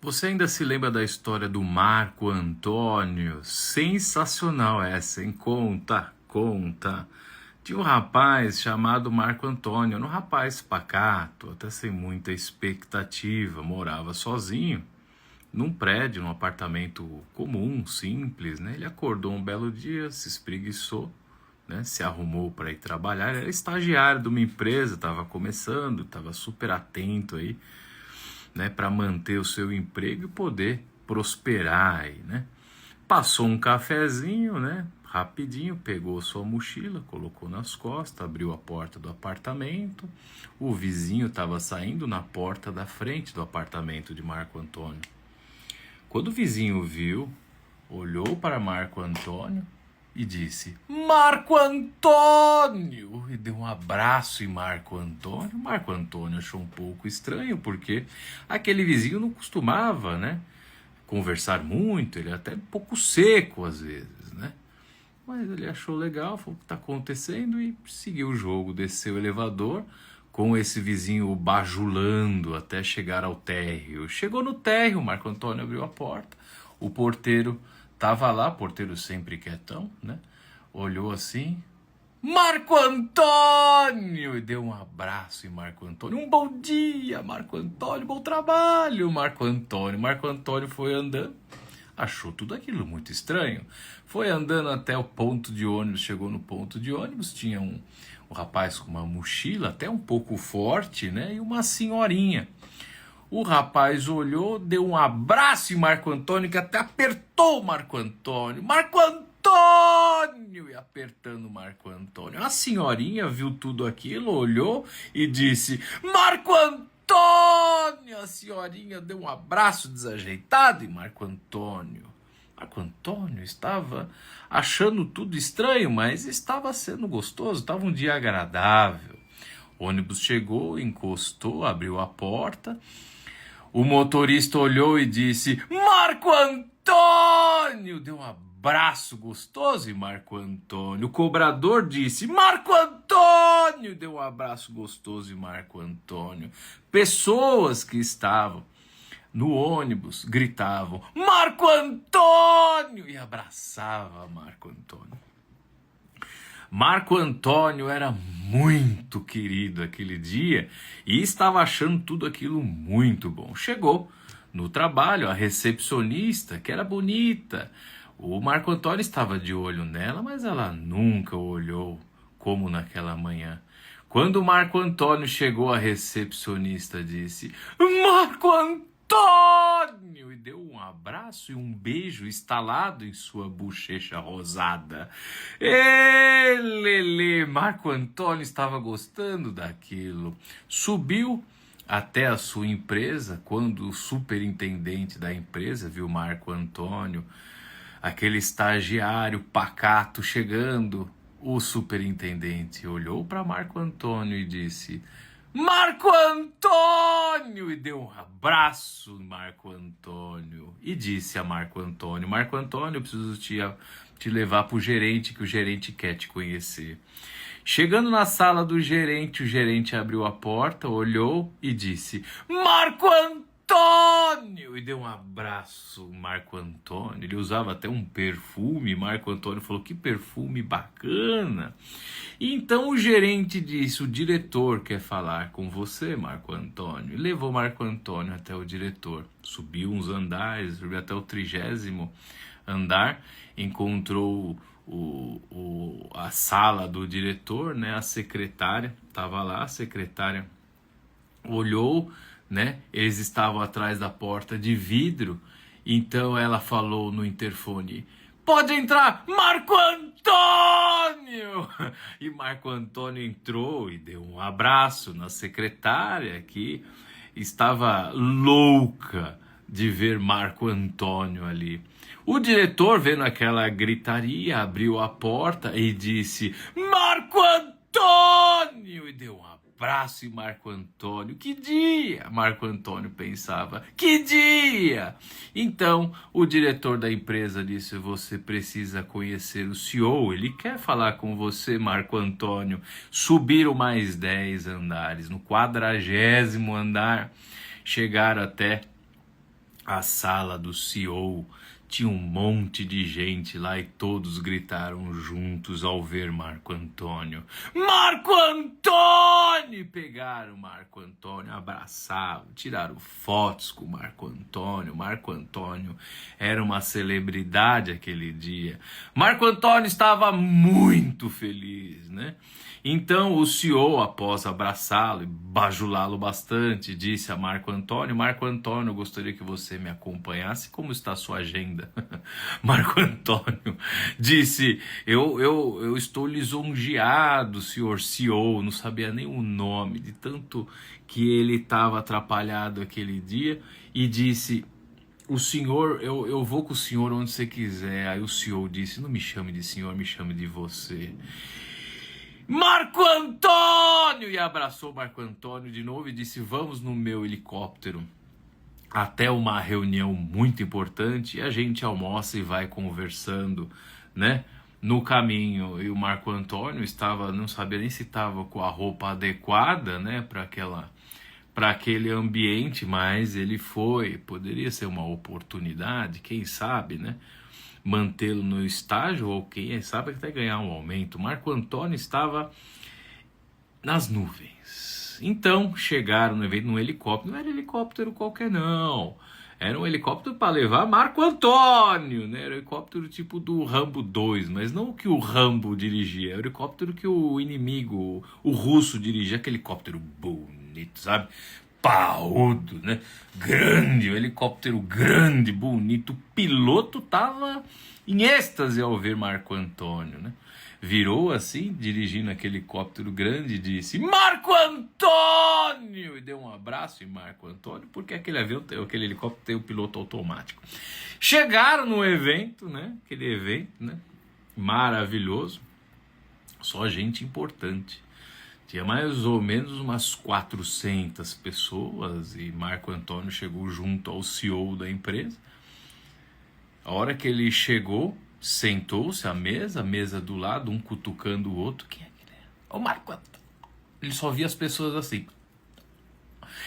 Você ainda se lembra da história do Marco Antônio? Sensacional essa, hein? Conta, conta. Tinha um rapaz chamado Marco Antônio, era um rapaz pacato, até sem muita expectativa, morava sozinho, num prédio, num apartamento comum, simples, né? Ele acordou um belo dia, se espreguiçou, né? Se arrumou para ir trabalhar, era estagiário de uma empresa, estava começando, estava super atento aí, né, para manter o seu emprego e poder prosperar aí, né? Passou um cafezinho, né? Rapidinho, pegou sua mochila, colocou nas costas, abriu a porta do apartamento. O vizinho estava saindo na porta da frente do apartamento de Marco Antônio. Quando o vizinho viu, olhou para Marco Antônio e disse: Marco Antônio! E deu um abraço em Marco Antônio. Marco Antônio achou um pouco estranho, porque aquele vizinho não costumava, né, conversar muito, ele é até um pouco seco às vezes, né? Mas ele achou legal, falou o que está acontecendo e seguiu o jogo, desceu o elevador com esse vizinho bajulando até chegar ao térreo. Chegou no térreo, Marco Antônio abriu a porta, o porteiro estava lá, porteiro sempre quietão, né? Olhou assim, Marco Antônio! E deu um abraço em Marco Antônio. Um bom dia, Marco Antônio, bom trabalho, Marco Antônio. Marco Antônio foi andando, achou tudo aquilo muito estranho. Foi andando até o ponto de ônibus, chegou no ponto de ônibus, tinha um rapaz com uma mochila até um pouco forte, né? E uma senhorinha. O rapaz olhou, deu um abraço em Marco Antônio, que até apertou o Marco Antônio. Marco Antônio! E apertando Marco Antônio. A senhorinha viu tudo aquilo, olhou e disse: Marco Antônio! A senhorinha deu um abraço desajeitado em Marco Antônio. Marco Antônio estava achando tudo estranho, mas estava sendo gostoso, estava um dia agradável. O ônibus chegou, encostou, abriu a porta. O motorista olhou e disse: Marco Antônio! Deu um abraço gostoso em Marco Antônio. O cobrador disse: Marco Antônio! Deu um abraço gostoso em Marco Antônio. Pessoas que estavam no ônibus gritavam: Marco Antônio! E abraçava Marco Antônio. Marco Antônio era muito querido aquele dia e estava achando tudo aquilo muito bom. Chegou no trabalho a recepcionista, que era bonita. O Marco Antônio estava de olho nela, mas ela nunca o olhou como naquela manhã. Quando o Marco Antônio chegou, a recepcionista disse: Marco Antônio! E deu um abraço e um beijo estalado em sua bochecha rosada. Lelê, Marco Antônio estava gostando daquilo. Subiu até a sua empresa, quando o superintendente da empresa viu Marco Antônio, aquele estagiário pacato chegando. O superintendente olhou para Marco Antônio e disse: Marco Antônio! E deu um abraço em Marco Antônio. E disse a Marco Antônio: Marco Antônio, eu preciso te levar para o gerente, que o gerente quer te conhecer. Chegando na sala do gerente, o gerente abriu a porta, olhou e disse: Marco Antônio! E deu um abraço, Marco Antônio. Ele usava até um perfume. Marco Antônio falou: que perfume bacana. E então o gerente disse: o diretor quer falar com você, Marco Antônio. E levou Marco Antônio até o diretor. Subiu uns andares, subiu até o 30º andar, encontrou a sala do diretor, né? A secretária estava lá, a secretária olhou, né? Eles estavam atrás da porta de vidro. Então ela falou no interfone: pode entrar, Marco Antônio! E Marco Antônio entrou e deu um abraço na secretária, que estava louca de ver Marco Antônio ali. O diretor, vendo aquela gritaria, abriu a porta e disse: Marco Antônio! E deu um abraço em Marco Antônio. Que dia! Marco Antônio pensava: que dia! Então o diretor da empresa disse: você precisa conhecer o CEO, ele quer falar com você, Marco Antônio. Subiram mais 10 andares. No 40º andar chegaram até A sala do CEO tinha um monte de gente lá e todos gritaram juntos ao ver Marco Antônio. Marco Antônio! E pegaram Marco Antônio, abraçaram, tiraram fotos com Marco Antônio. Marco Antônio era uma celebridade aquele dia. Marco Antônio estava muito feliz, né? Então o CEO, após abraçá-lo e bajulá-lo bastante, disse a Marco Antônio: Marco Antônio, eu gostaria que você me acompanhasse. Como está a sua agenda? Marco Antônio disse: eu estou lisonjeado, senhor CEO. Não sabia nem o nome, de tanto que ele estava atrapalhado aquele dia, e disse: o senhor, eu vou com o senhor onde você quiser. Aí o CEO disse: não me chame de senhor, me chame de você. Marco Antônio! E abraçou Marco Antônio de novo e disse: vamos no meu helicóptero até uma reunião muito importante, e a gente almoça e vai conversando, né? No caminho. E o Marco Antônio estava, não sabia nem se estava com a roupa adequada, né, para aquele ambiente, mas ele foi. Poderia ser uma oportunidade, quem sabe, né? Mantê-lo no estágio, ou quem sabe até ganhar um aumento. Marco Antônio estava nas nuvens. Então chegaram no evento num helicóptero. Não era helicóptero qualquer não, era um helicóptero para levar Marco Antônio, né? Era um helicóptero tipo do Rambo 2, mas não o que o Rambo dirigia, era o helicóptero que o inimigo, o russo, dirigia. Aquele helicóptero bonito, sabe? Parrudo, né? Grande, um helicóptero grande, bonito. O piloto tava em êxtase ao ver Marco Antônio, né? Virou assim, dirigindo aquele helicóptero grande, e disse: Marco Antônio! E deu um abraço em Marco Antônio, porque aquele helicóptero tem o piloto automático. Chegaram no evento, né? Aquele evento, né? Maravilhoso. Só gente importante. Tinha mais ou menos umas 400 pessoas, e Marco Antônio chegou junto ao CEO da empresa. A hora que ele chegou, sentou-se à mesa, a mesa do lado, um cutucando o outro. Quem é que ele é? O Marco Antônio. Ele só via as pessoas assim.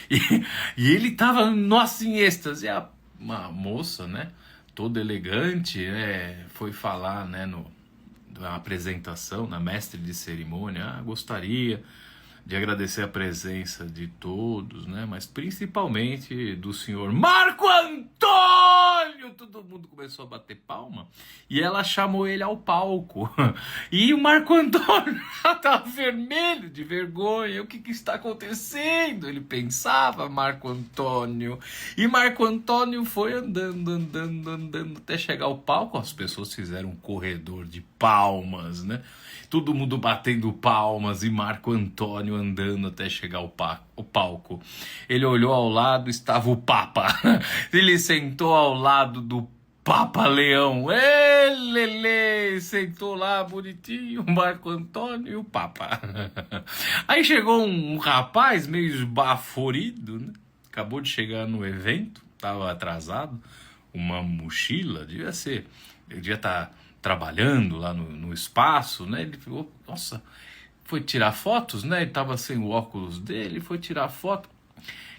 E ele estava, nossa, em êxtase. E uma moça, né, toda elegante, foi falar, né, na apresentação, na mestre de cerimônia: gostaria de agradecer a presença de todos, né, mas principalmente do senhor Marco Antônio. Todo mundo começou a bater palma e ela chamou ele ao palco. E o Marco Antônio já estava vermelho de vergonha. O que está acontecendo? Ele pensava, Marco Antônio. E Marco Antônio foi andando até chegar ao palco. As pessoas fizeram um corredor de palmas, né? Todo mundo batendo palmas e Marco Antônio andando até chegar ao palco. Ele olhou ao lado, estava o Papa. Ele sentou ao lado do Papa Leão. Ele sentou lá bonitinho, o Marco Antônio e o Papa. Aí chegou um rapaz meio esbaforido, né? Acabou de chegar no evento, estava atrasado, uma mochila, devia estar trabalhando lá no espaço, né? Ele ficou, nossa, foi tirar fotos, né? Ele tava sem o óculos dele, foi tirar foto.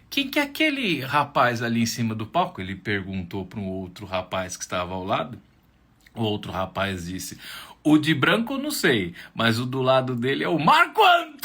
Quem que é aquele rapaz ali em cima do palco? Ele perguntou para um outro rapaz que estava ao lado. O outro rapaz disse: o de branco eu não sei, mas o do lado dele é o Marco Antônio!